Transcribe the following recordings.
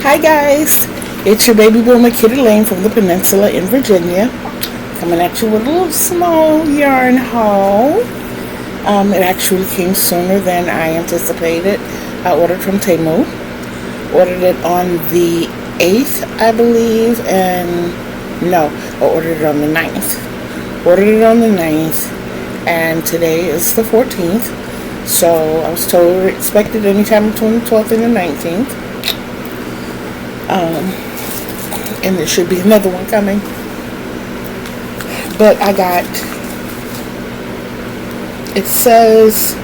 Hi guys, it's your baby boomer Kitty Lane from the Peninsula in Virginia, coming at you with a little small yarn haul. It actually came sooner than I anticipated. I ordered from Temu, ordered it on the 8th I believe, and no, I ordered it on the 9th. Ordered it on the 9th, and today is the 14th, so I was told expected anytime between the 12th and the 19th. And there should be another one coming. But I got, it says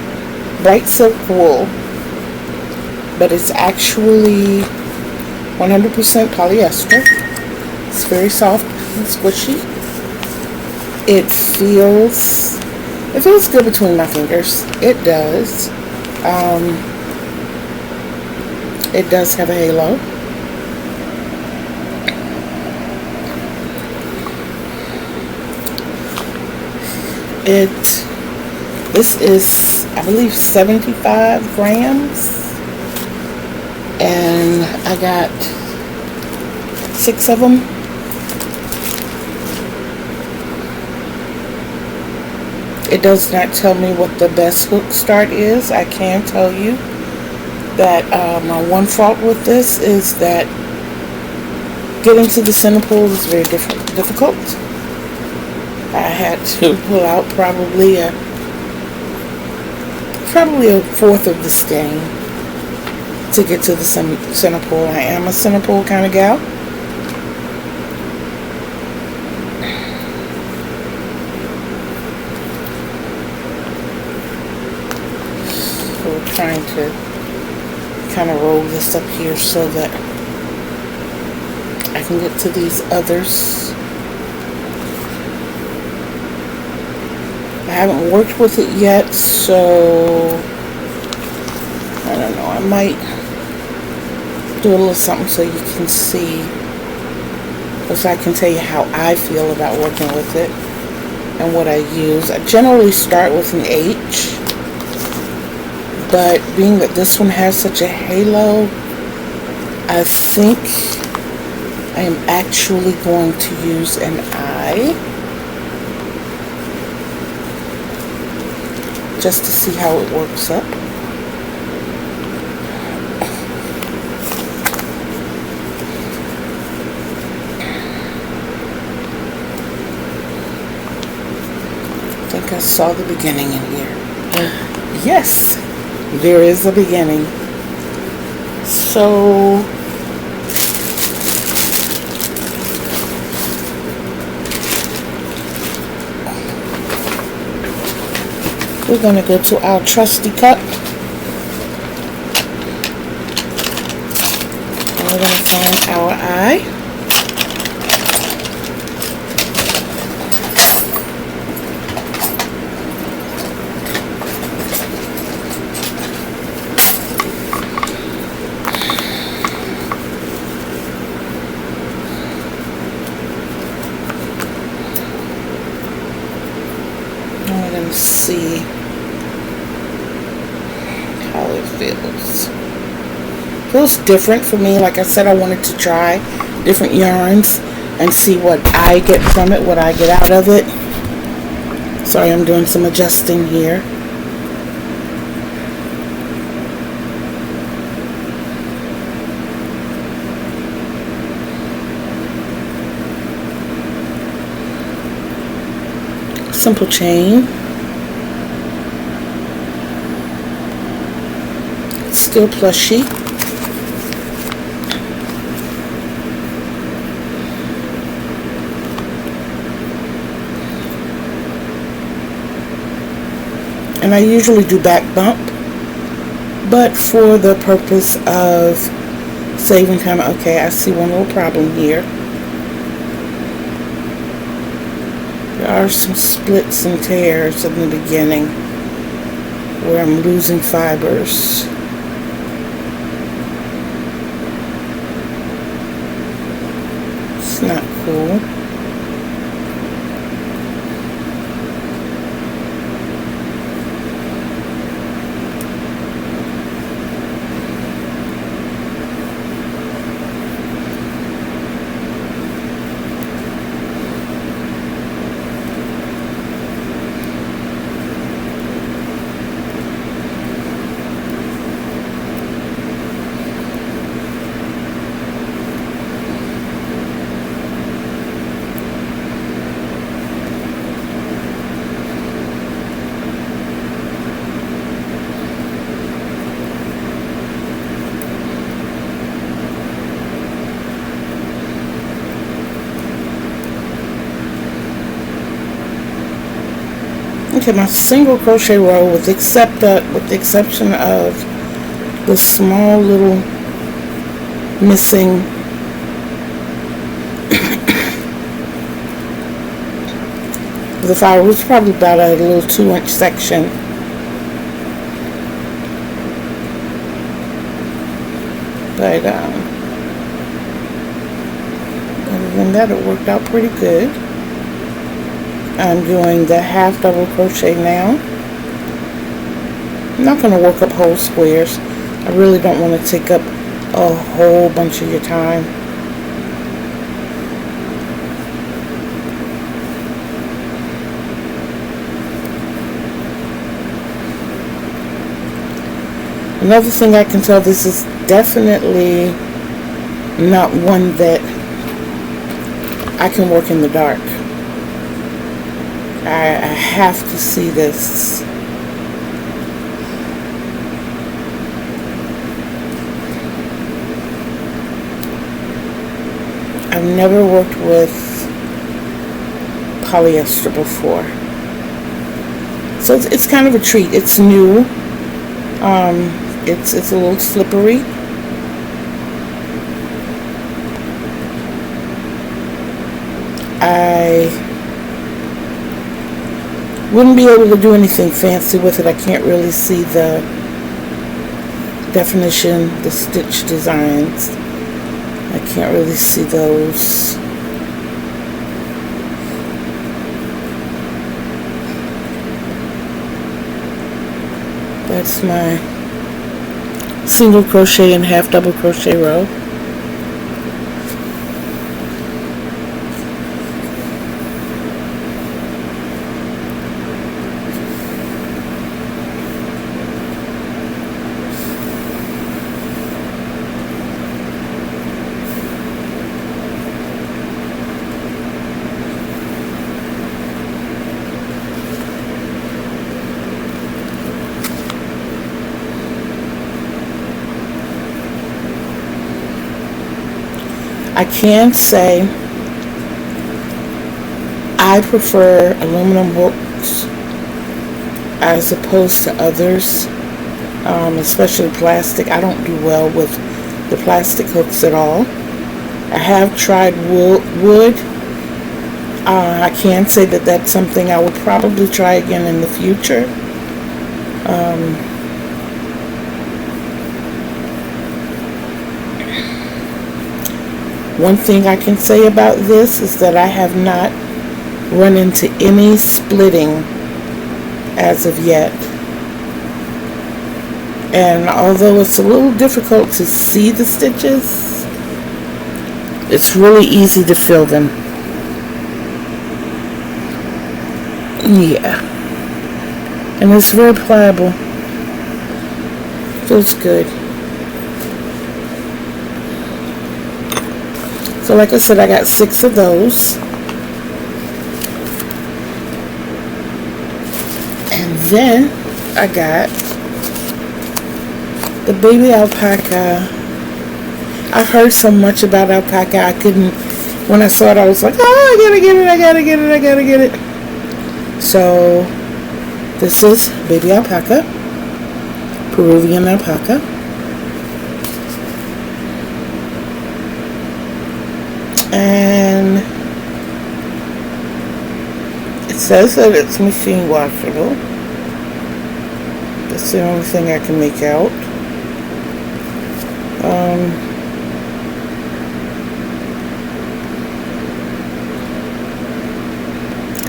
bright silk wool, but it's actually 100% polyester. It's very soft and squishy. It feels good between my fingers. It does. It does have a halo. This is, I believe, 75 grams, and I got 6 of them. It does not tell me what the best hook start is. I can tell you that my one fault with this is that getting to the center pole is very difficult. I had to pull out probably a fourth of the skein to get to the center pole. I am a center pole kind of gal. So we're trying to kind of roll this up here so that I can get to these others. I haven't worked with it yet, so I don't know. I might do a little something so you can see, so I can tell you how I feel about working with it and what I use. I generally start with an H, but being that this one has such a halo, I think I am actually going to use an I, just to see how it works up. I think I saw the beginning in here. Yes, there is a beginning. So we're going to go to our trusty cup, and we're going to find our eye. And we're going to see how it feels. Feels different for me. Like I said, I wanted to try different yarns and see what I get from it, what I get out of it. Sorry, I'm doing some adjusting here. Simple chain. Still plushy. And I usually do back bump, but for the purpose of saving time, okay, I see one little problem here. There are some splits and tears in the beginning where I'm losing fibers. It's not cool. Okay, my single crochet row, with the exception of the small little missing the fire, was probably about a little 2-inch section. But other than that, it worked out pretty good. I'm doing the half double crochet now. I'm not going to work up whole squares. I really don't want to take up a whole bunch of your time. Another thing I can tell, this is definitely not one that I can work in the dark. I have to see this. I've never worked with polyester before, so it's kind of a treat. It's new. It's a little slippery. I wouldn't be able to do anything fancy with it. I can't really see the definition, the stitch designs. I can't really see those. That's my single crochet and half double crochet row. I can say I prefer aluminum hooks as opposed to others, especially plastic. I don't do well with the plastic hooks at all. I have tried wood. I can say that that's something I would probably try again in the future. One thing I can say about this is that I have not run into any splitting as of yet. And although it's a little difficult to see the stitches, it's really easy to fill them. Yeah. And it's very pliable. Feels good. So like I said, I got 6 of those. And then I got the baby alpaca. I've heard so much about alpaca, I couldn't, when I saw it, I was like, oh, I gotta get it, I gotta get it, I gotta get it. So this is baby alpaca, Peruvian alpaca. And it says that it's machine washable. That's the only thing I can make out.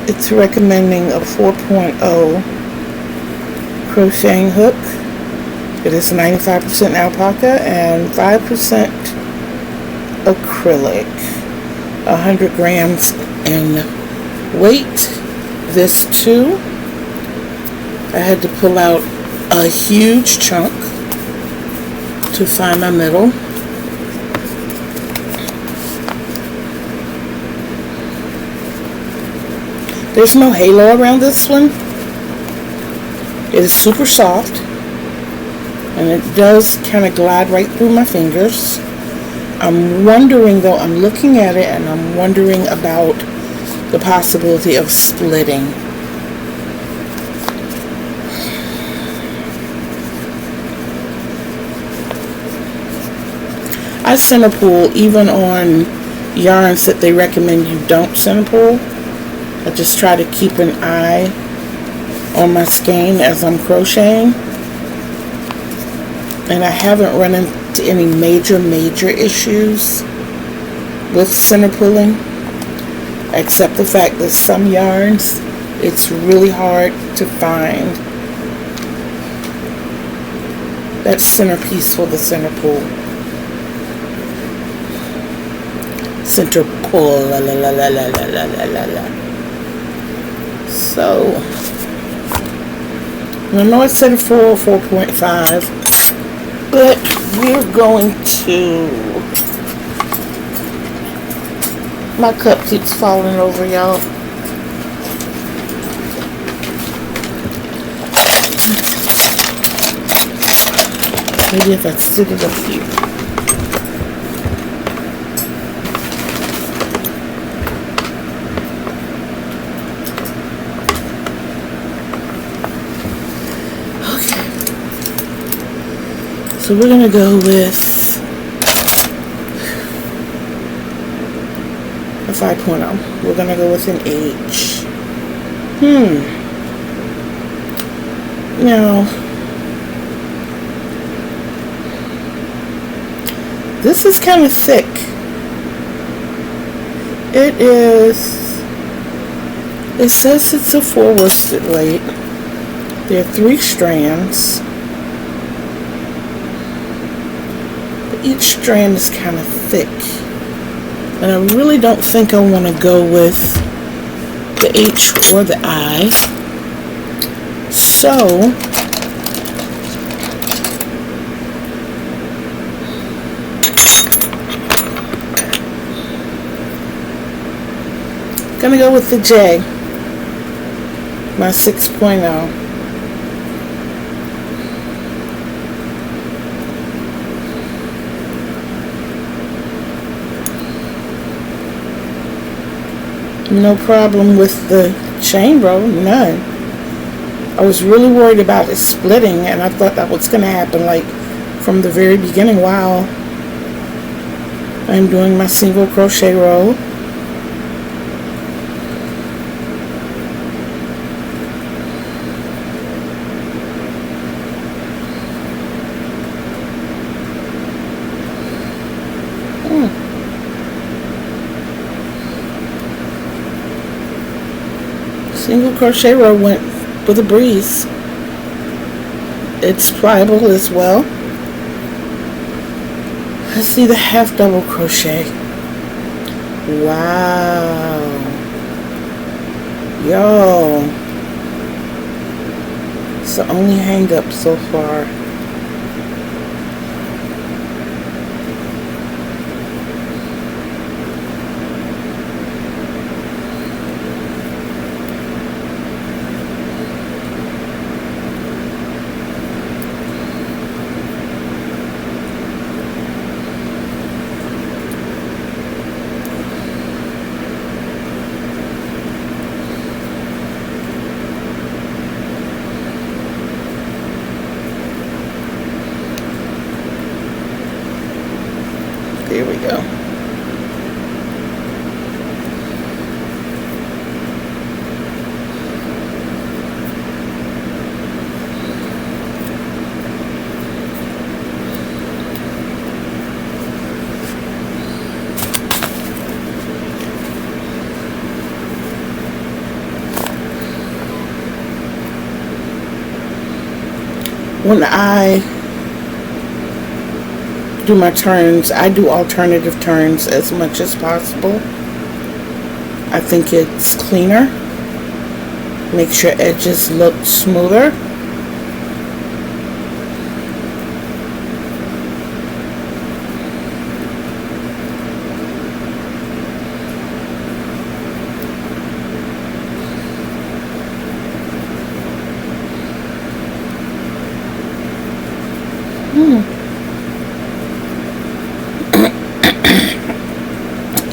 It's recommending a 4.0 crocheting hook. It is 95% alpaca and 5% acrylic. 100 grams in weight. This too, I had to pull out a huge chunk to find my middle. There's no halo around this one. It is super soft, and it does kind of glide right through my fingers. I'm wondering though, I'm looking at it and I'm wondering about the possibility of splitting. I center pull even on yarns that they recommend you don't center pull. I just try to keep an eye on my skein as I'm crocheting. And I haven't run into any major issues with center pulling, except the fact that some yarns, it's really hard to find that centerpiece for the center pull. Center pull, la la la la la la la la la. So, I know I said 4.5, but we're going to, my cup keeps falling over, y'all. Maybe if I sit it up here. So we're going to go with a 5.0. We're going to go with an H. Now, this is kind of thick. It says it's a 4 worsted weight. There are 3 strands. Each strand is kind of thick, and I really don't think I want to go with the H or the I. So I'm gonna go with the J, my 6.0. No problem with the chain row, none. I was really worried about it splitting, and I thought that was going to happen like from the very beginning while I'm doing my single crochet row. Single crochet row went with a breeze. It's pliable as well. Let's see the half double crochet. Wow. Yo. It's the only hang up so far. There we go. When I do my turns, I do alternative turns as much as possible. I think it's cleaner, makes your edges look smoother.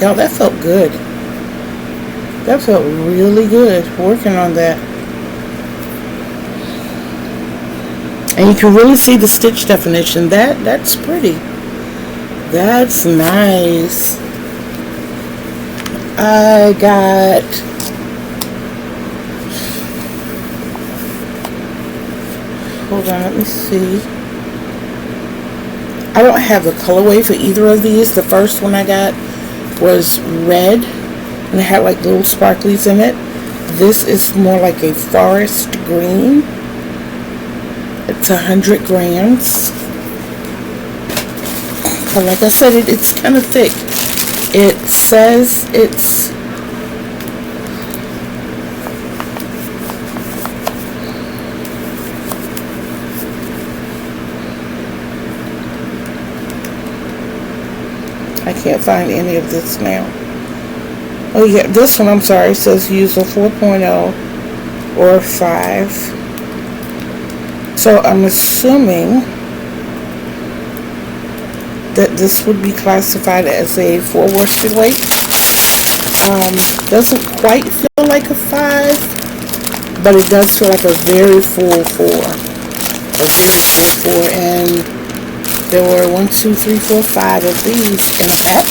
Y'all, that felt good. That felt really good working on that. And you can really see the stitch definition. That's pretty. That's nice. I got hold on, let me see. I don't have the colorway for either of these. The first one I got was red and it had like little sparklies in it. This is more like a forest green. It's 100 grams. But like I said, it's kind of thick. It says it's I can't find any of this now. Oh yeah, this one, I'm sorry, says use a 4.0 or 5. So I'm assuming that this would be classified as a 4 worsted weight. Doesn't quite feel like a 5, but it does feel like a very full 4. A very full 4, and there were 1, 2, 3, 4, 5 of these in a pack.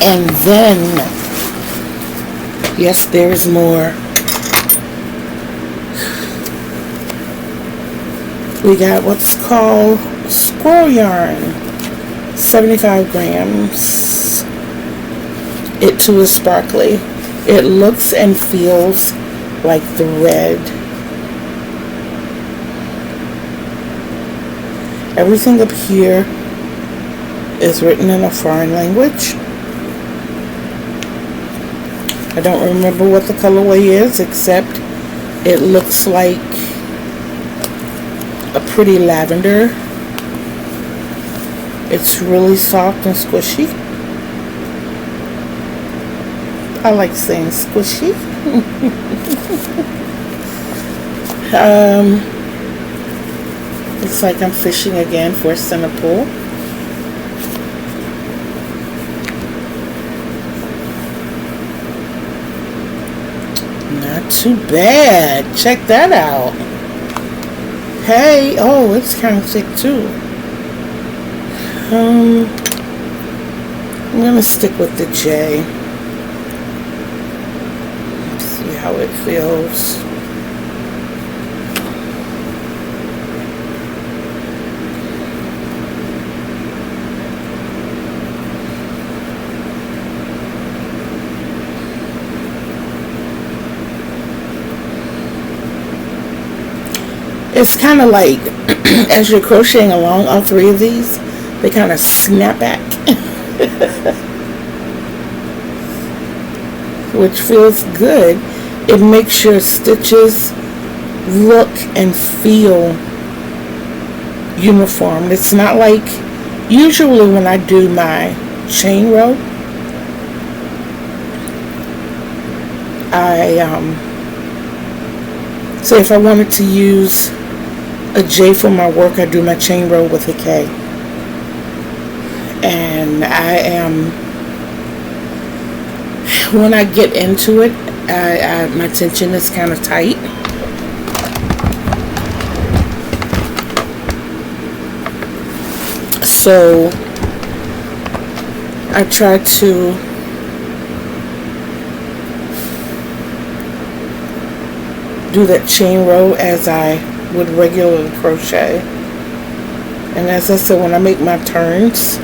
And then, yes, there's more. We got what's called squirrel yarn, 75 grams. It too is sparkly. It looks and feels like the red. Everything up here is written in a foreign language. I don't remember what the colorway is, except it looks like a pretty lavender. It's really soft and squishy. I like saying squishy. Looks like I'm fishing again for a center pull. Not too bad. Check that out. Hey, oh, it's kind of thick too. I'm gonna stick with the J. Let's see how it feels. It's kind of like, as you're crocheting along, all three of these, they kind of snap back. Which feels good. It makes your stitches look and feel uniform. It's not like, usually when I do my chain row, say if I wanted to use a J for my work, I do my chain row with a K. And when I get into it, my tension is kind of tight. So I try to do that chain row as I would regularly crochet. And as I said, when I make my turns,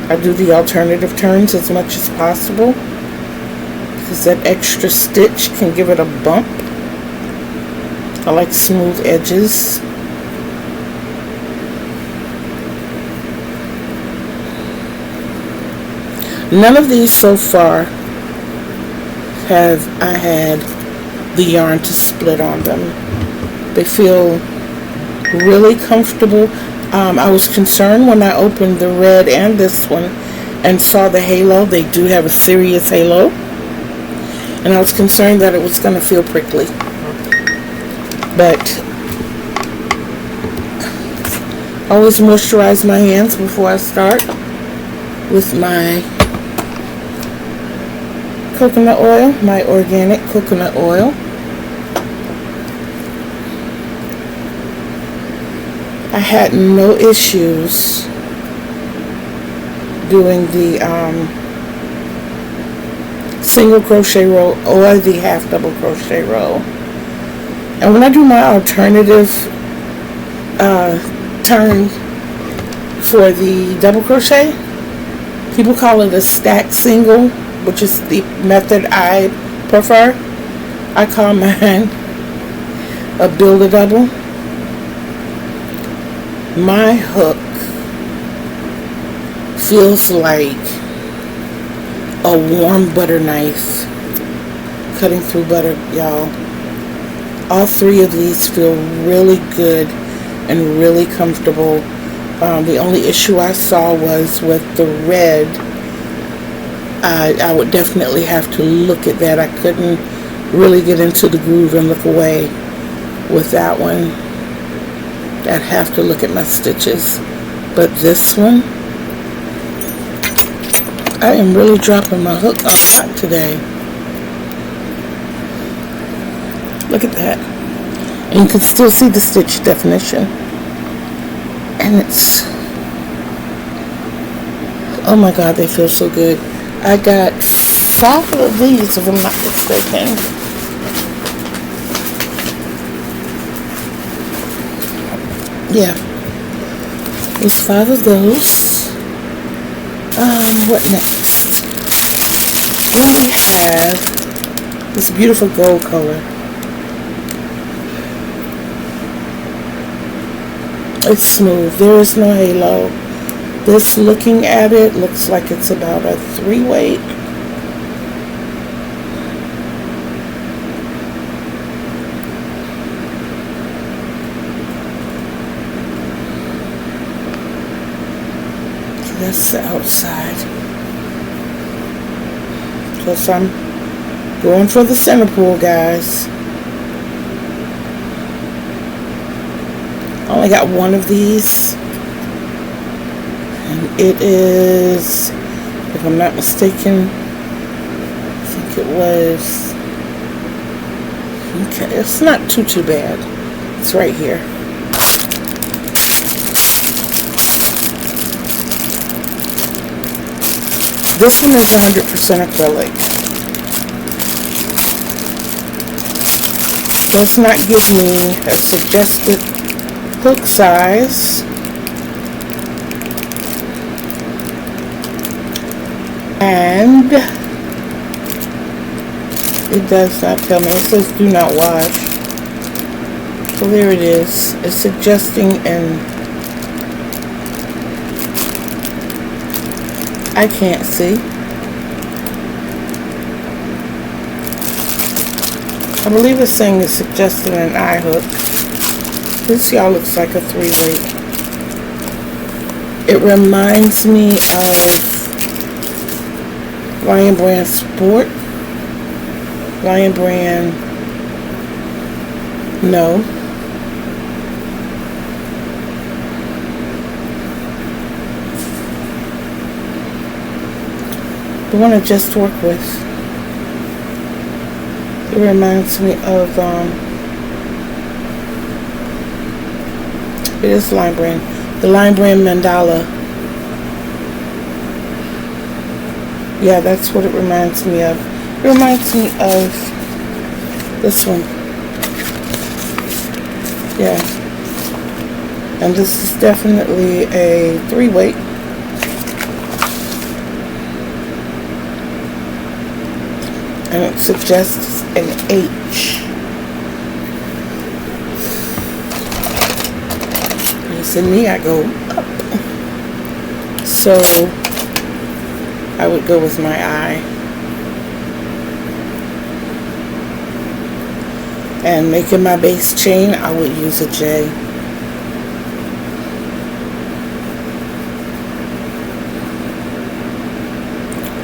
I do the alternative turns as much as possible, because that extra stitch can give it a bump. I like smooth edges. None of these so far have I had the yarn to split on them. They feel really comfortable. I was concerned when I opened the red and this one and saw the halo. They do have a serious halo, and I was concerned that it was going to feel prickly. But I always moisturize my hands before I start with my coconut oil, my organic coconut oil. I had no issues doing the single crochet row or the half double crochet row. And when I do my alternative turn for the double crochet, people call it a stack single, which is the method I prefer. I call mine a build a double. My hook feels like a warm butter knife cutting through butter, y'all. All three of these feel really good and really comfortable. The only issue I saw was with the red. I would definitely have to look at that. I couldn't really get into the groove and look away with that one. I'd have to look at my stitches. But this one, I am really dropping my hook a lot today. Look at that. And you can still see the stitch definition. And it's, oh my God, they feel so good. I got 5 of these, if I'm not mistaken. Yeah, there's 5 of those. What next? Well, we have this beautiful gold color. It's smooth. There is no halo. This, looking at it, looks like it's about a 3-weight. That's the outside. Plus I'm going for the center pull, guys. I only got 1 of these. And it is, if I'm not mistaken, I think it was, okay, it's not too bad. It's right here. This one is 100% acrylic. Does not give me a suggested hook size. And it does not tell me. It says do not wash. So there it is. It's suggesting an, I can't see. I believe it's saying it's suggesting an eye hook. This, y'all, looks like a 3-weight. It reminds me of Lion Brand Sport. Lion Brand, no. The one I just worked with. It reminds me of, it is Lion Brand. The Lion Brand Mandala. Yeah, that's what it reminds me of. It reminds me of this one. Yeah. And this is definitely a 3-weight. And it suggests an H. In me, I go up. So I would go with my eye. And making my base chain, I would use a J.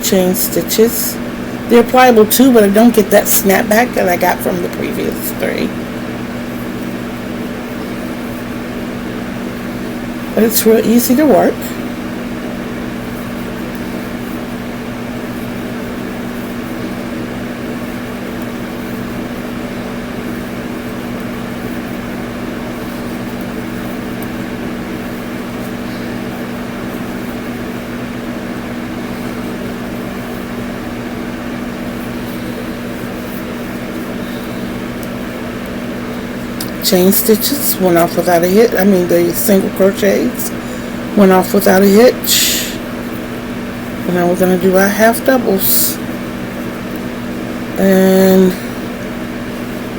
Chain stitches. They're pliable too, but I don't get that snapback that I got from the previous 3. But it's real easy to work. chain stitches went off without a hitch. I mean, the single crochets went off without a hitch. And now we're going to do our half doubles. And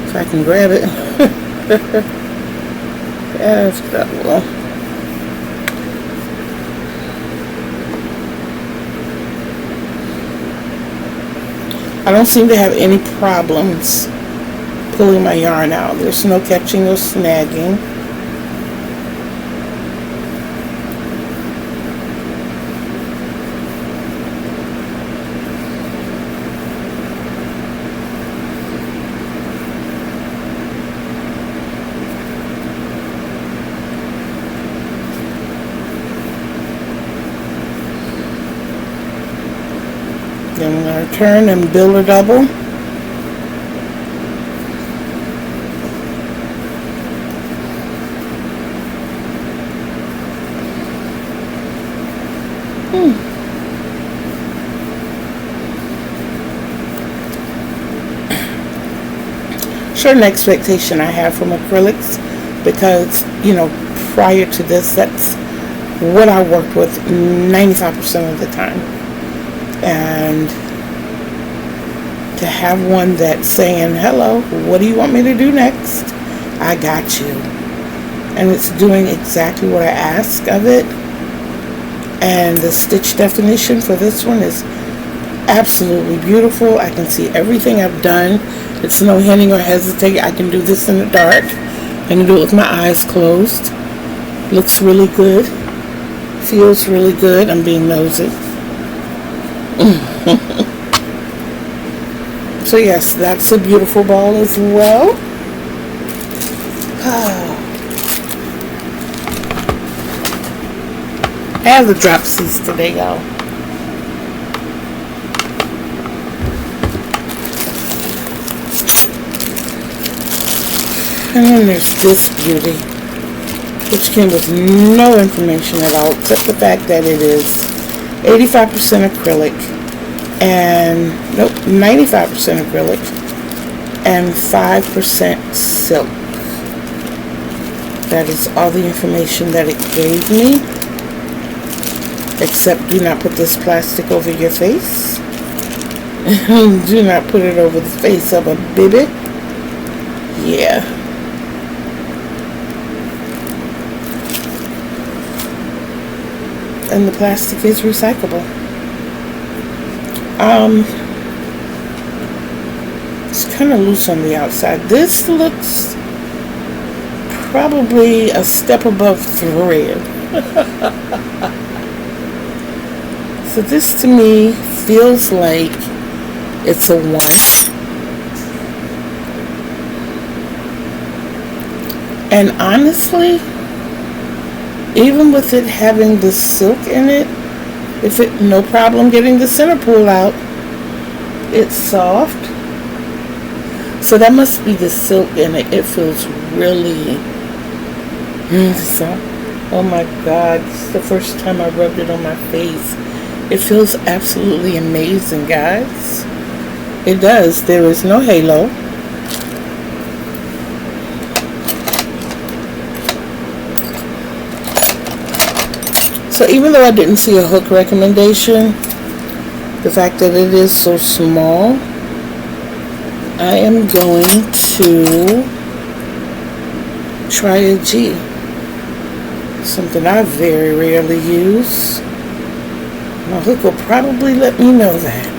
if I can grab it. Half double. I don't seem to have any problems pulling my yarn out. There's no catching or snagging. Then I'm going to turn and bill a double. Certain expectation I have from acrylics, because prior to this, that's what I worked with 95% of the time. And to have one that's saying, hello, what do you want me to do next? I got you. And it's doing exactly what I ask of it. And the stitch definition for this one is absolutely beautiful. I can see everything I've done. It's no hinting or hesitating. I can do this in the dark. I can do it with my eyes closed. Looks really good. Feels really good. I'm being nosy. So yes, that's a beautiful ball as well. I have the dropsies today, y'all. And then there's this beauty, which came with no information at all, except the fact that it is 85% acrylic, and 95% acrylic, and 5% silk. That is all the information that it gave me, except do not put this plastic over your face. Do not put it over the face of a baby. Yeah. And the plastic is recyclable. It's kind of loose on the outside. This looks probably a step above thread. So this to me feels like it's a 1. And honestly, even with it having the silk in it, no problem getting the center pull out. It's soft. So that must be the silk in it. It feels really soft. Oh my God, this is the first time I rubbed it on my face. It feels absolutely amazing, guys. It does. There is no halo. So even though I didn't see a hook recommendation, the fact that it is so small, I am going to try a G. Something I very rarely use. My hook will probably let me know that.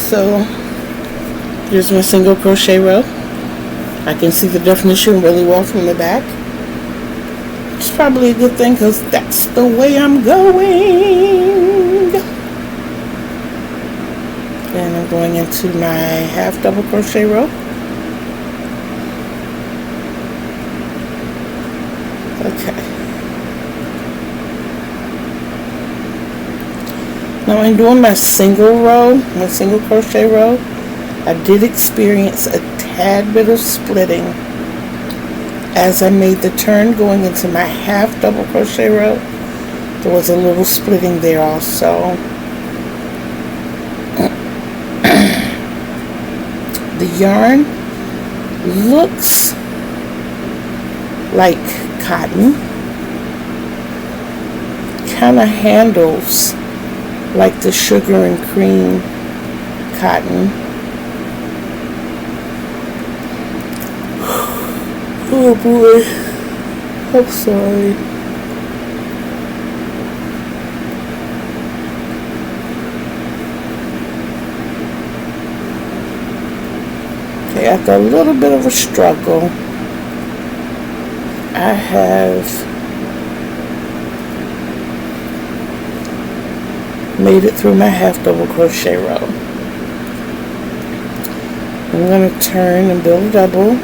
So here's my single crochet row. I can see the definition really well from the back. It's probably a good thing because that's the way I'm going. And I'm going into my half double crochet row. Okay. Now I'm doing my single row, my single crochet row. I did experience a tad bit of splitting as I made the turn going into my half double crochet row. There was a little splitting there also. The yarn looks like cotton, kind of handles like the sugar and cream cotton. Oh boy, I'm sorry. Okay, after a little bit of a struggle, I have made it through my half double crochet row. I'm going to turn and build a double.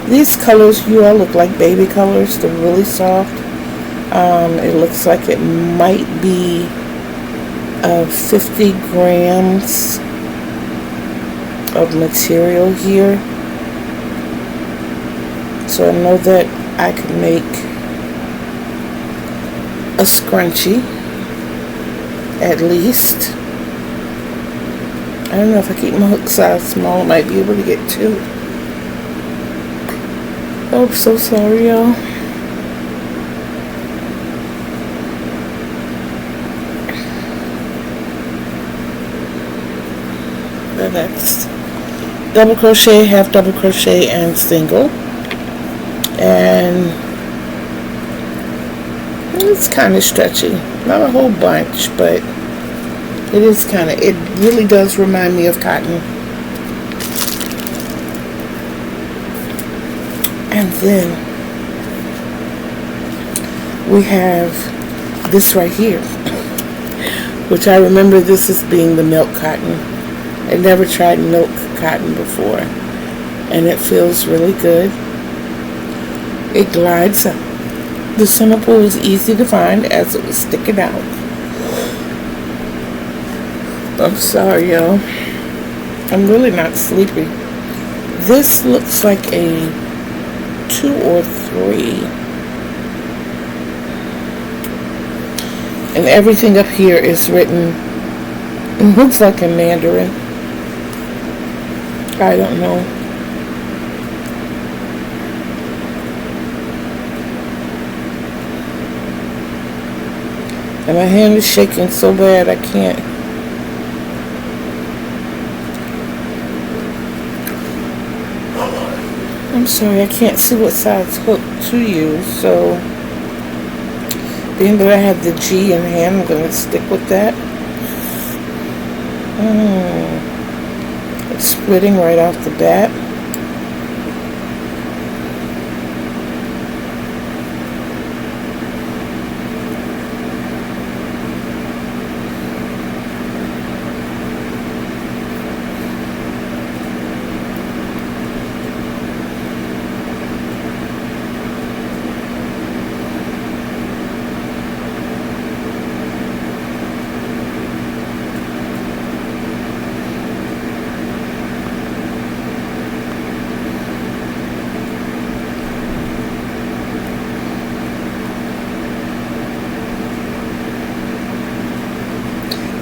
These colors, you all look like baby colors. They're really soft. It looks like it might be 50 grams of material here. So I know that I could make a scrunchie at least. I don't know if I keep my hook size small, I might be able to get 2. Oh, I'm so sorry, y'all. The next double crochet, half double crochet, and single. And it's kind of stretchy. Not a whole bunch, but it is kind of, it really does remind me of cotton. And then we have this right here, which I remember this as being the milk cotton. I never tried milk cotton before, and it feels really good. It glides up. The center pull is easy to find as it was sticking out. I'm sorry, y'all. I'm really not sleepy. This looks like a 2 or 3, and everything up here is written, it looks like in Mandarin. I don't know. And my hand is shaking so bad I can't. I'm sorry, I can't see what size hook to use, so being that I have the G in hand, I'm going to stick with that. It's splitting right off the bat.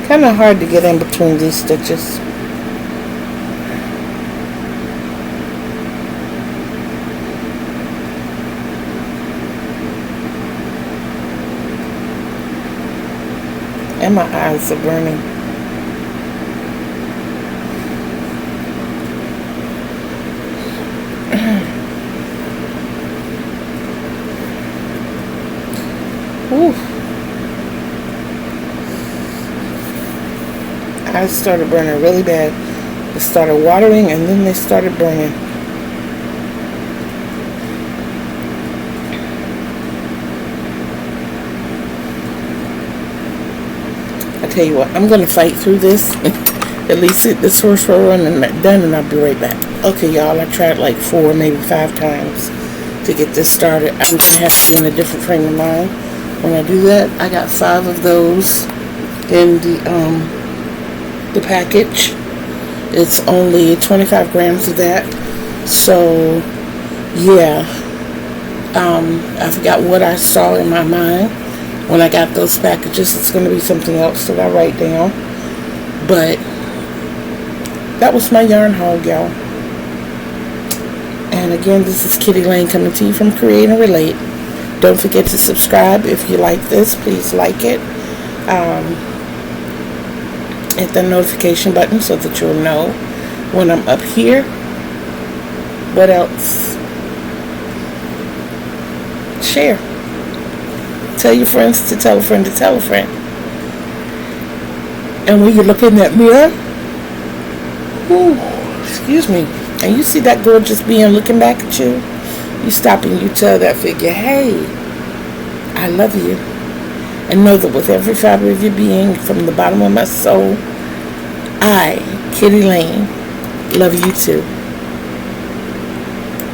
Kind of hard to get in between these stitches. And my eyes are burning. Ooh. Eyes started burning really bad. It started watering and then they started burning. I tell you what, I'm going to fight through this. At least get this first row and done, and I'll be right back. Okay, y'all, I tried like 4, maybe 5 times to get this started. I'm going to have to be in a different frame of mind when I do that. I got 5 of those in the package. It's only 25 grams of that. So, yeah. I forgot what I saw in my mind when I got those packages. It's going to be something else that I write down. But that was my yarn haul, y'all. And again, this is Kitty Lane coming to you from Create and Relate. Don't forget to subscribe if you like this. Please like it. Hit the notification button so that you'll know when I'm up here. What else? Share. Tell your friends to tell a friend to tell a friend. And when you look in that mirror, ooh, excuse me, and you see that gorgeous being looking back at you, you stop and you tell that figure, hey, I love you. And know that with every fiber of your being, from the bottom of my soul, I, Kitty Lane, love you too.